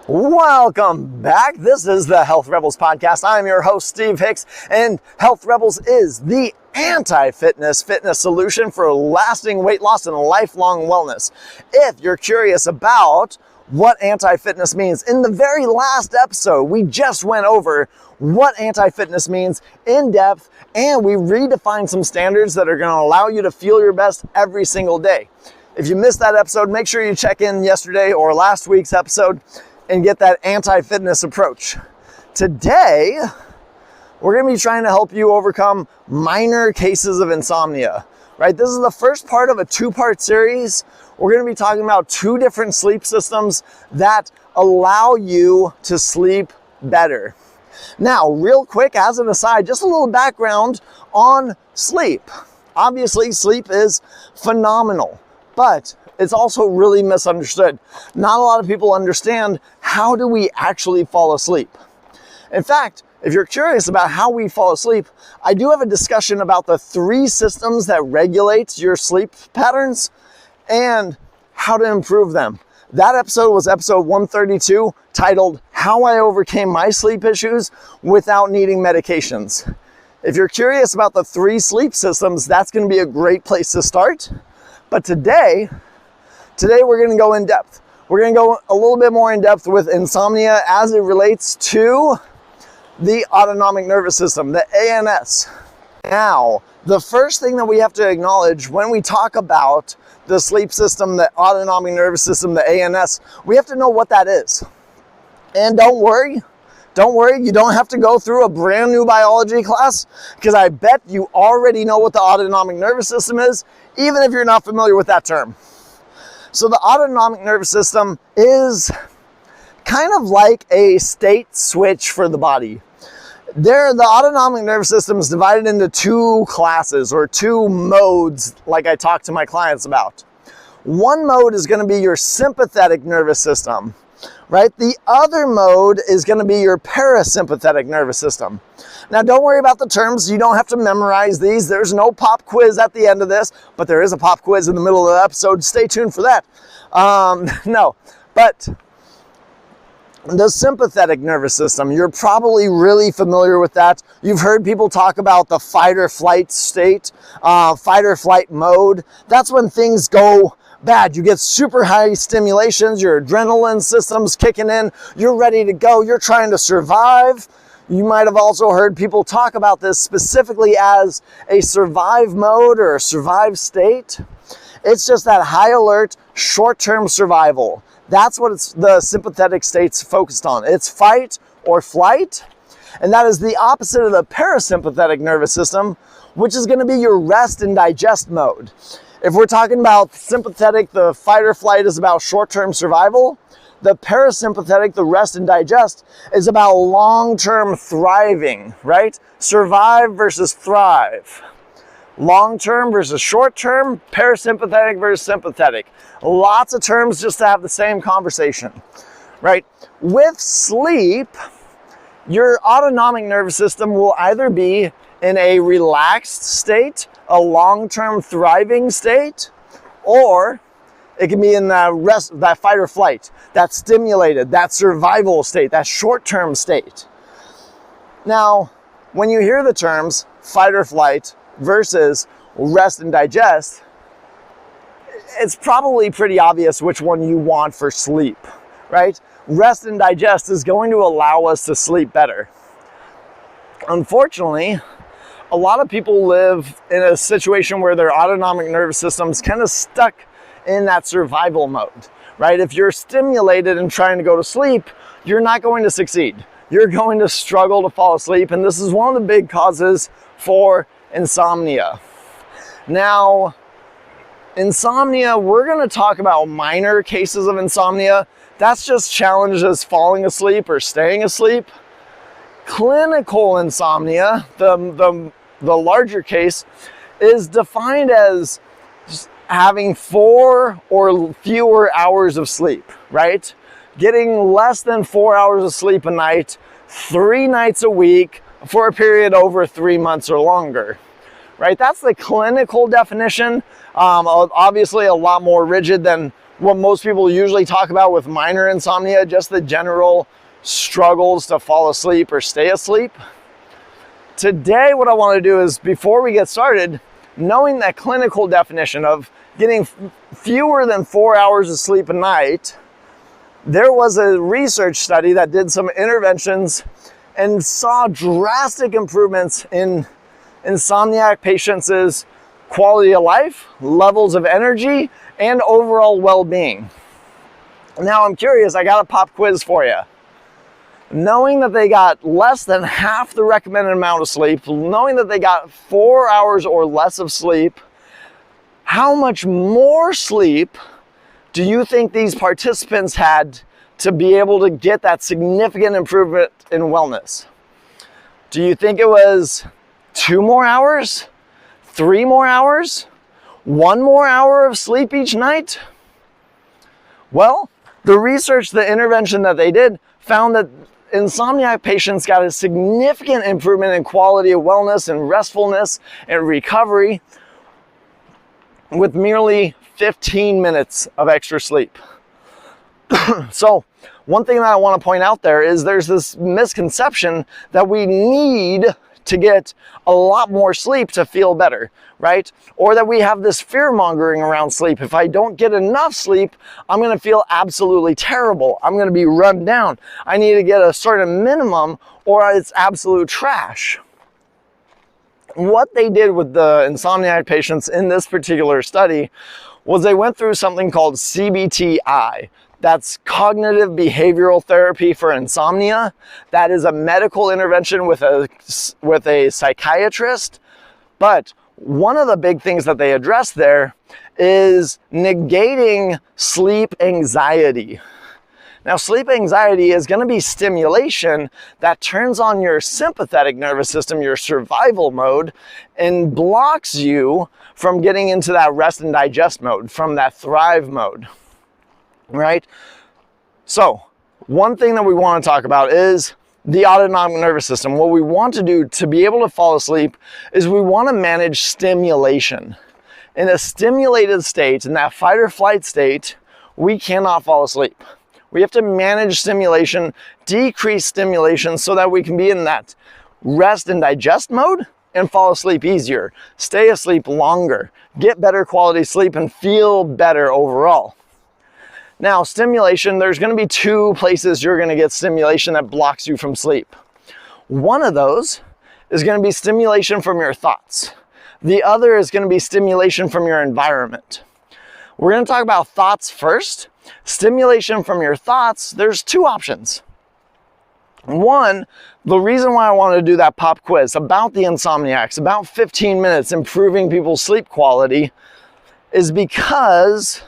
Welcome back. This is the Health Rebels podcast. I'm your host, Steve Hicks, and Health Rebels is the anti-fitness solution for lasting weight loss and lifelong wellness. If you're curious about what anti-fitness means, in the very last episode, we just went over what anti-fitness means in depth, and we redefined some standards that are going to allow you to feel your best every single day. If you missed that episode, make sure you check in yesterday or last week's episode and get that anti-fitness approach. Today, we're going to be trying to help you overcome minor cases of insomnia, right? This is the first part of a two-part series. We're going to be talking about two different sleep systems that allow you to sleep better. Now, real quick, as an aside, just a little background on sleep. Obviously, sleep is phenomenal, but it's also really misunderstood. Not a lot of people understand how do we actually fall asleep. In fact, if you're curious about how we fall asleep, I do have a discussion about the three systems that regulate your sleep patterns and how to improve them. That episode was episode 132, titled How I Overcame My Sleep Issues Without Needing Medications. If you're curious about the three sleep systems, that's going to be a great place to start. But today we're going to go in depth. We're going to go a little bit more in depth with insomnia as it relates to the autonomic nervous system, the ANS. Now, the first thing that we have to acknowledge when we talk about the sleep system, the autonomic nervous system, the ANS, we have to know what that is. And don't worry, you don't have to go through a brand new biology class, because I bet you already know what the autonomic nervous system is, even if you're not familiar with that term. So the autonomic nervous system is kind of like a state switch for the body. The autonomic nervous system is divided into two classes or two modes, like I talk to my clients about. One mode is going to be your sympathetic nervous system, right? The other mode is going to be your parasympathetic nervous system. Now, don't worry about the terms. You don't have to memorize these. There's no pop quiz at the end of this, but there is a pop quiz in the middle of the episode. Stay tuned for that. But the sympathetic nervous system, you're probably really familiar with that. You've heard people talk about the fight or flight state, fight or flight mode. That's when things go bad. You get super high stimulations, your adrenaline system's kicking in, you're ready to go, you're trying to survive. You might have also heard people talk about this specifically as a survive mode or a survive state. It's just that high alert, short-term survival. That's what the sympathetic state's focused on. It's fight or flight, and that is the opposite of the parasympathetic nervous system, which is going to be your rest and digest mode. If we're talking about sympathetic, the fight or flight is about short-term survival. The parasympathetic, the rest and digest, is about long-term thriving, right? Survive versus thrive. Long-term versus short-term, parasympathetic versus sympathetic. Lots of terms just to have the same conversation, right? With sleep, your autonomic nervous system will either be in a relaxed state, a long-term thriving state, or it can be in that fight or flight, that stimulated, that survival state, that short-term state. Now, when you hear the terms fight or flight versus rest and digest, it's probably pretty obvious which one you want for sleep, right? Rest and digest is going to allow us to sleep better. Unfortunately, a lot of people live in a situation where their autonomic nervous system's kind of stuck in that survival mode, right? If you're stimulated and trying to go to sleep, you're not going to succeed. You're going to struggle to fall asleep, and this is one of the big causes for insomnia. Now, insomnia, we're going to talk about minor cases of insomnia. That's just challenges falling asleep or staying asleep. Clinical insomnia, the larger case, is defined as just having 4 or fewer hours of sleep, right? Getting less than 4 hours of sleep a night, 3 nights a week for a period over 3 months or longer, right? That's the clinical definition. Obviously a lot more rigid than what most people usually talk about with minor insomnia, just the general struggles to fall asleep or stay asleep. Today, what I want to do is, before we get started, knowing that clinical definition of getting fewer than 4 hours of sleep a night, there was a research study that did some interventions and saw drastic improvements in insomniac patients' quality of life, levels of energy, and overall well-being. Now I'm curious, I got a pop quiz for you. Knowing that they got less than half the recommended amount of sleep, knowing that they got 4 hours or less of sleep, how much more sleep do you think these participants had to be able to get that significant improvement in wellness? Do you think it was 2 more hours? 3 more hours? 1 more hour of sleep each night? Well, the research, the intervention that they did found that insomniac patients got a significant improvement in quality of wellness and restfulness and recovery with merely 15 minutes of extra sleep. So one thing that I want to point out there is there's this misconception that we need to get a lot more sleep to feel better, right? Or that we have this fear mongering around sleep. If I don't get enough sleep, I'm going to feel absolutely terrible. I'm going to be run down. I need to get a certain minimum or it's absolute trash. What they did with the insomniac patients in this particular study was they went through something called CBTI. That's cognitive behavioral therapy for insomnia. That is a medical intervention with a psychiatrist. But one of the big things that they address there is negating sleep anxiety. Now, sleep anxiety is going to be stimulation that turns on your sympathetic nervous system, your survival mode, and blocks you from getting into that rest and digest mode, from that thrive mode. Right? So, one thing that we want to talk about is the autonomic nervous system. What we want to do to be able to fall asleep is we want to manage stimulation. In a stimulated state, in that fight or flight state, we cannot fall asleep. We have to manage stimulation, decrease stimulation so that we can be in that rest and digest mode and fall asleep easier, stay asleep longer, get better quality sleep, and feel better overall. Now, stimulation, there's going to be 2 places you're going to get stimulation that blocks you from sleep. One of those is going to be stimulation from your thoughts. The other is going to be stimulation from your environment. We're going to talk about thoughts first. Stimulation from your thoughts, there's 2 options. One, the reason why I wanted to do that pop quiz about the insomniacs, about 15 minutes improving people's sleep quality, is because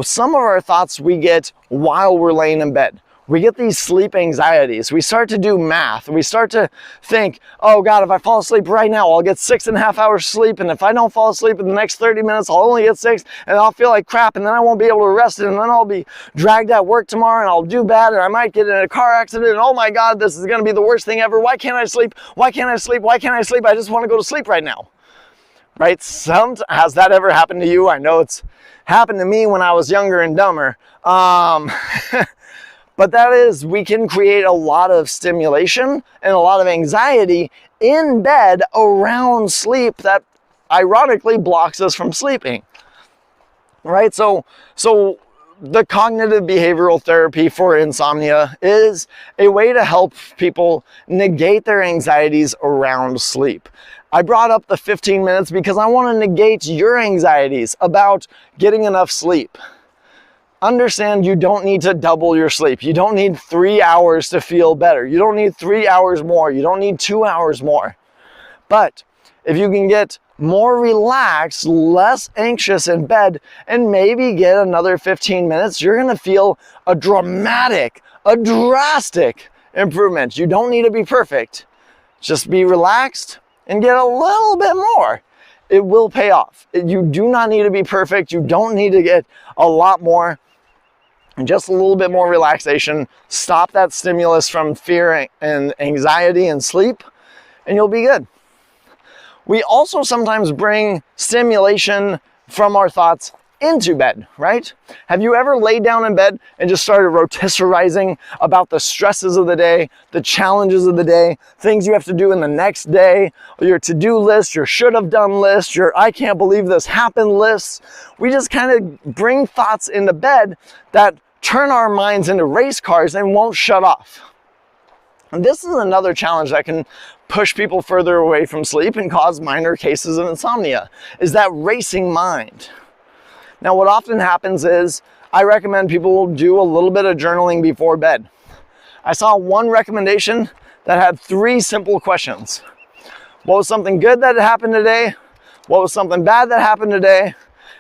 some of our thoughts we get while we're laying in bed. We get these sleep anxieties. We start to do math. We start to think, oh God, if I fall asleep right now, I'll get 6.5 hours sleep. And if I don't fall asleep in the next 30 minutes, I'll only get 6 and I'll feel like crap. And then I won't be able to rest and then I'll be dragged at work tomorrow and I'll do bad and I might get in a car accident. And oh my God, this is going to be the worst thing ever. Why can't I sleep? Why can't I sleep? Why can't I sleep? I just want to go to sleep right now. Right? Has that ever happened to you? I know it's happened to me when I was younger and dumber. But that is, we can create a lot of stimulation and a lot of anxiety in bed around sleep that ironically blocks us from sleeping. Right? So the cognitive behavioral therapy for insomnia is a way to help people negate their anxieties around sleep. I brought up the 15 minutes because I want to negate your anxieties about getting enough sleep. Understand you don't need to double your sleep. You don't need 3 hours to feel better. You don't need 3 hours more. You don't need 2 hours more. But if you can get more relaxed, less anxious in bed, and maybe get another 15 minutes, you're going to feel a drastic improvement. You don't need to be perfect. Just be relaxed and get a little bit more. It will pay off. You do not need to be perfect. You don't need to get a lot more. Just a little bit more relaxation. Stop that stimulus from fear and anxiety and sleep, and you'll be good. We also sometimes bring stimulation from our thoughts into bed, right? Have you ever laid down in bed and just started rotisserizing about the stresses of the day, the challenges of the day, things you have to do in the next day, your to-do list, your should have done list, your I can't believe this happened list? We just kind of bring thoughts into bed that turn our minds into race cars and won't shut off. And this is another challenge that can push people further away from sleep and cause minor cases of insomnia, is that racing mind. Now, what often happens is I recommend people do a little bit of journaling before bed. I saw one recommendation that had 3 simple questions. What was something good that happened today? What was something bad that happened today?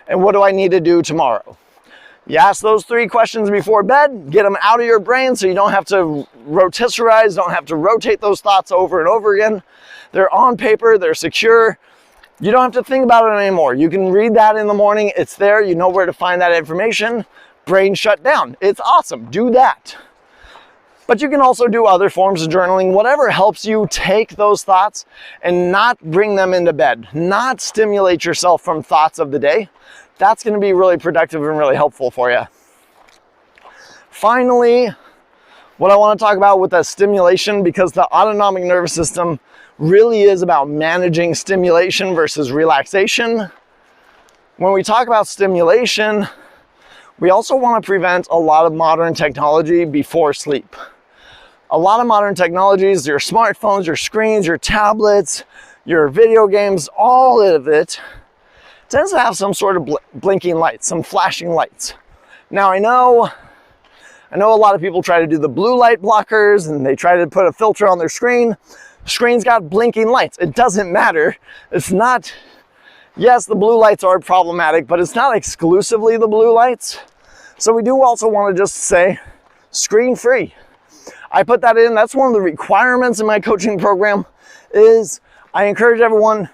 And what do I need to do tomorrow? You ask those 3 questions before bed, get them out of your brain so you don't have to rotisserize, don't have to rotate those thoughts over and over again. They're on paper, they're secure. You don't have to think about it anymore. You can read that in the morning, it's there, you know where to find that information. Brain shut down. It's awesome, do that. But you can also do other forms of journaling, whatever helps you take those thoughts and not bring them into bed, not stimulate yourself from thoughts of the day. That's going to be really productive and really helpful for you. Finally, what I want to talk about with that stimulation, because the autonomic nervous system really is about managing stimulation versus relaxation. When we talk about stimulation, we also want to prevent a lot of modern technology before sleep. A lot of modern technologies, your smartphones, your screens, your tablets, your video games, all of it tends to have some sort of blinking lights, some flashing lights. Now I know a lot of people try to do the blue light blockers and they try to put a filter on their screen. The screen's got blinking lights. It doesn't matter. It's not, yes, the blue lights are problematic, but it's not exclusively the blue lights. So we do also want to just say screen free. I put that in, that's one of the requirements in my coaching program, is I encourage everyone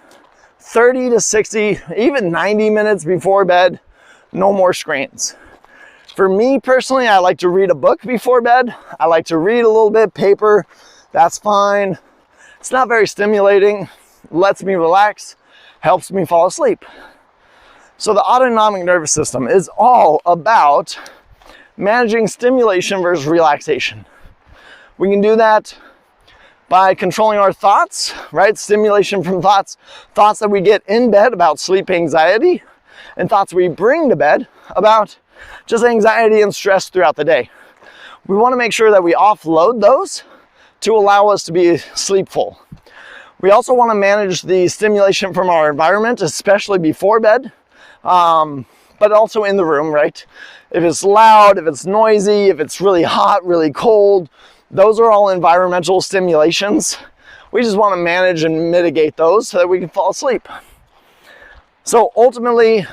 30 to 60, even 90 minutes before bed, no more screens. For me personally, I like to read a book before bed. I like to read a little bit, paper, that's fine. It's not very stimulating, lets me relax, helps me fall asleep. So the autonomic nervous system is all about managing stimulation versus relaxation. We can do that by controlling our thoughts, right? Stimulation from thoughts that we get in bed about sleep anxiety, and thoughts we bring to bed about just anxiety and stress throughout the day. We want to make sure that we offload those to allow us to be sleepful. We also want to manage the stimulation from our environment, especially before bed, but also in the room, right? If it's loud, if it's noisy, if it's really hot, really cold, those are all environmental stimulations. We just want to manage and mitigate those so that we can fall asleep. So ultimately,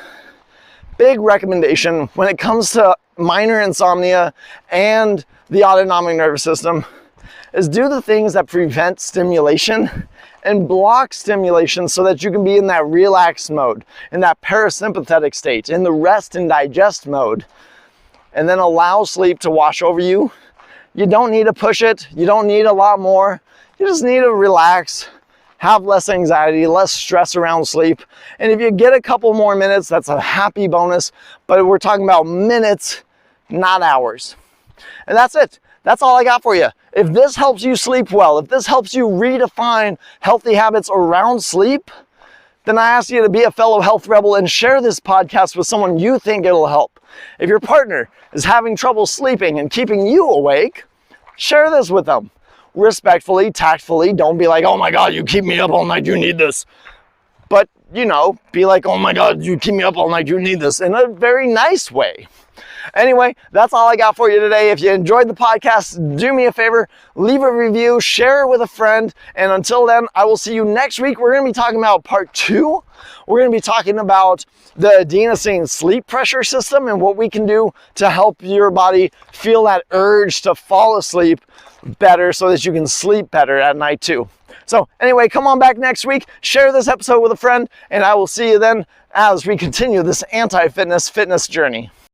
big recommendation when it comes to minor insomnia and the autonomic nervous system is do the things that prevent stimulation and block stimulation so that you can be in that relaxed mode, in that parasympathetic state, in the rest and digest mode, and then allow sleep to wash over you. You don't need to push it. You don't need a lot more. You just need to relax, have less anxiety, less stress around sleep. And if you get a couple more minutes, that's a happy bonus, but we're talking about minutes, not hours. And that's it. That's all I got for you. If this helps you sleep well, if this helps you redefine healthy habits around sleep, then I ask you to be a fellow health rebel and share this podcast with someone you think it'll help. If your partner is having trouble sleeping and keeping you awake, share this with them. Respectfully, tactfully, don't be like, oh my God, you keep me up all night, you need this. But, be like, oh my God, you keep me up all night, you need this, in a very nice way. Anyway, that's all I got for you today. If you enjoyed the podcast, do me a favor, leave a review, share it with a friend, and until then, I will see you next week. We're going to be talking about part 2. We're going to be talking about the adenosine sleep pressure system and what we can do to help your body feel that urge to fall asleep better so that you can sleep better at night too. So anyway, come on back next week, share this episode with a friend, and I will see you then as we continue this anti-fitness fitness journey.